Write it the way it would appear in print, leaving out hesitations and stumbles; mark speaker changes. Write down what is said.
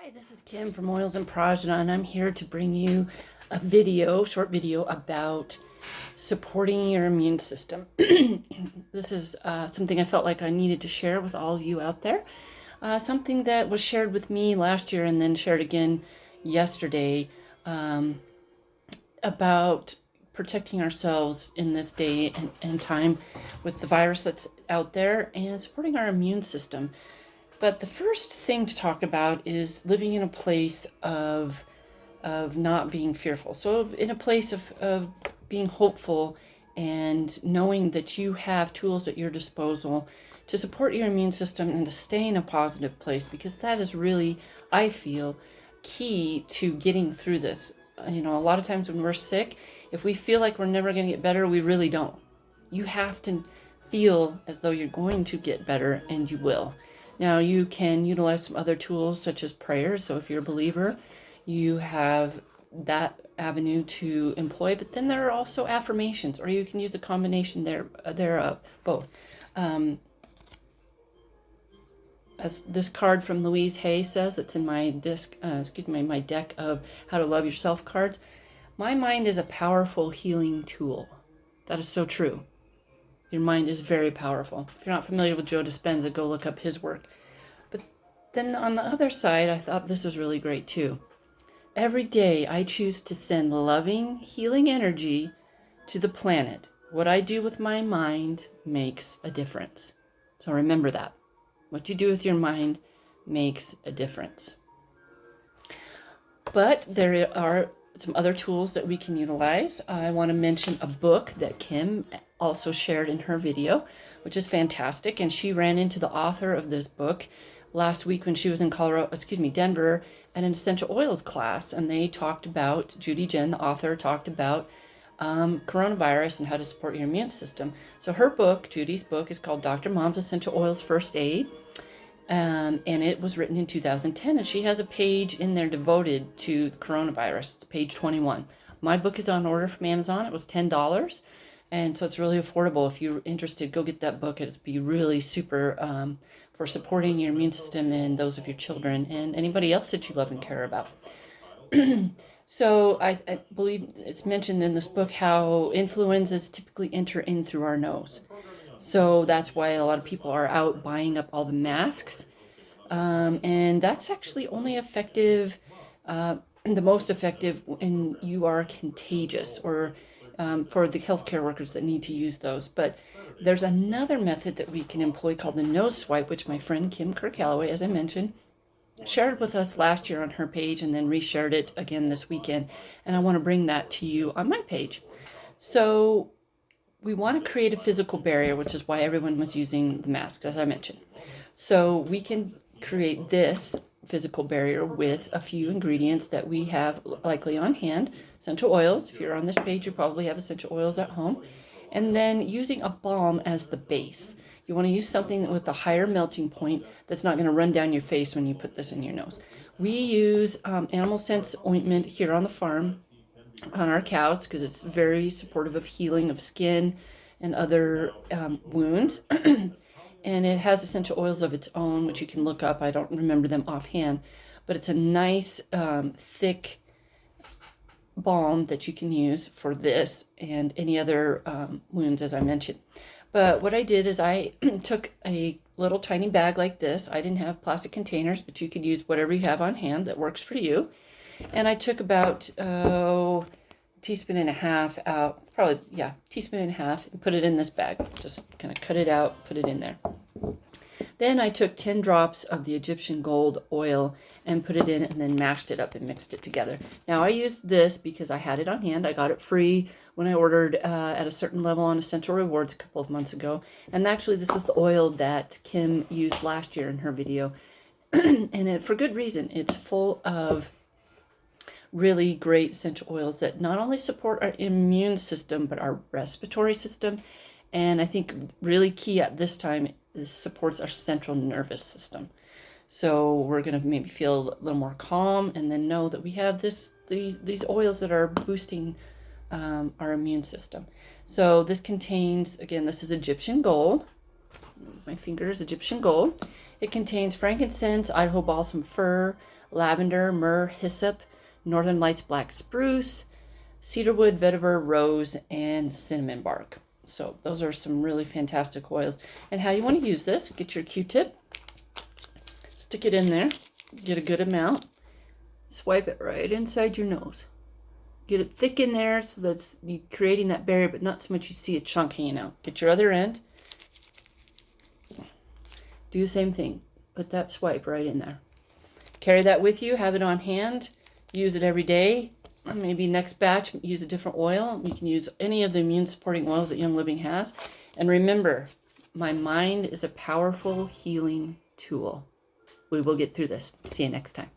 Speaker 1: Hi, this is Kim from Oils and Prajna, and I'm here to bring you a short video about supporting your immune system. This is something I felt like I needed to share with all of you out there. Something that was shared with me last year and then shared again yesterday about protecting ourselves in this day and time with the virus that's out there and supporting our immune system. But the first thing to talk about is living in a place of not being fearful. So in a place of being hopeful and knowing that you have tools at your disposal to support your immune system and to stay in a positive place, because that is really, I feel, key to getting through this. A lot of times when we're sick, if we feel like we're never going to get better, we really don't. You have to feel as though you're going to get better, and you will. Now, you can utilize some other tools such as prayers. So if you're a believer, you have that avenue to employ. But then there are also affirmations, or you can use a combination thereof, both. As this card from Louise Hay says, it's in my my deck of How to Love Yourself cards. My mind is a powerful healing tool. That is so true. Your mind is very powerful. If you're not familiar with Joe Dispenza, go look up his work. But then on the other side, I thought this was really great too. Every day I choose to send loving, healing energy to the planet. What I do with my mind makes a difference. So remember that. What you do with your mind makes a difference. But there are some other tools that we can utilize. I want to mention a book that Kim also shared in her video, which is fantastic. And she ran into the author of this book last week when she was in Denver, at an essential oils class. And they talked about, Judy Jen, the author, talked about coronavirus and how to support your immune system. So her book, Judy's book, is called Dr. Mom's Essential Oils First Aid. And it was written in 2010, and she has a page in there devoted to the coronavirus. It's page 21. My book is on order from Amazon. It was $10, and so it's really affordable. If you're interested, go get that book. It'd be really super for supporting your immune system and those of your children and anybody else that you love and care about. So I believe it's mentioned in this book how influenzas typically enter in through our nose. So that's why a lot of people are out buying up all the masks. And that's actually only effective, the most effective when you are contagious, or for the healthcare workers that need to use those. But there's another method that we can employ called the nose swipe, which my friend Kim Kirk-Calloway, as I mentioned, shared with us last year on her page and then reshared it again this weekend. And I want to bring that to you on my page. So we want to create a physical barrier, which is why everyone was using the masks, as I mentioned. So we can create this physical barrier with a few ingredients that we have likely on hand. Essential oils. If you're on this page, you probably have essential oils at home. And then using a balm as the base. You want to use something with a higher melting point that's not going to run down your face when you put this in your nose. We use Animal Sense ointment here on the farm on our cows because it's very supportive of healing of skin and other wounds. And it has essential oils of its own, which you can look up. I don't remember them offhand, but it's a nice thick balm that you can use for this and any other wounds, as I mentioned. But what I did is I took a little tiny bag like this. I didn't have plastic containers, but you could use whatever you have on hand that works for you. And I took about teaspoon and a half out, teaspoon and a half, and put it in this bag. Just kind of cut it out, put it in there. Then I took 10 drops of the Egyptian gold oil and put it in and then mashed it up and mixed it together. Now I used this because I had it on hand. I got it free when I ordered at a certain level on Essential Rewards a couple of months ago. And actually this is the oil that Kim used last year in her video. And for good reason. It's full of really great essential oils that not only support our immune system, but our respiratory system. And I think really key at this time is supports our central nervous system. So we're going to maybe feel a little more calm and then know that we have these oils that are boosting our immune system. So this contains, again, this is Egyptian gold. my fingers, Egyptian gold. It contains frankincense, Idaho balsam fir, lavender, myrrh, hyssop, northern lights black spruce, cedarwood, vetiver, rose, and cinnamon bark. So those are some really fantastic oils. And how you want to use this, get your Q-tip, stick it in there, get a good amount, swipe it right inside your nose. Get it thick in there so that's you creating that barrier, but not so much you see a chunk hanging out. Get your other end. Do the same thing. Put that swipe right in there. Carry that with you. Have it on hand. Use it every day. Maybe next batch, use a different oil. You can use any of the immune-supporting oils that Young Living has. And remember, my mind is a powerful healing tool. We will get through this. See you next time.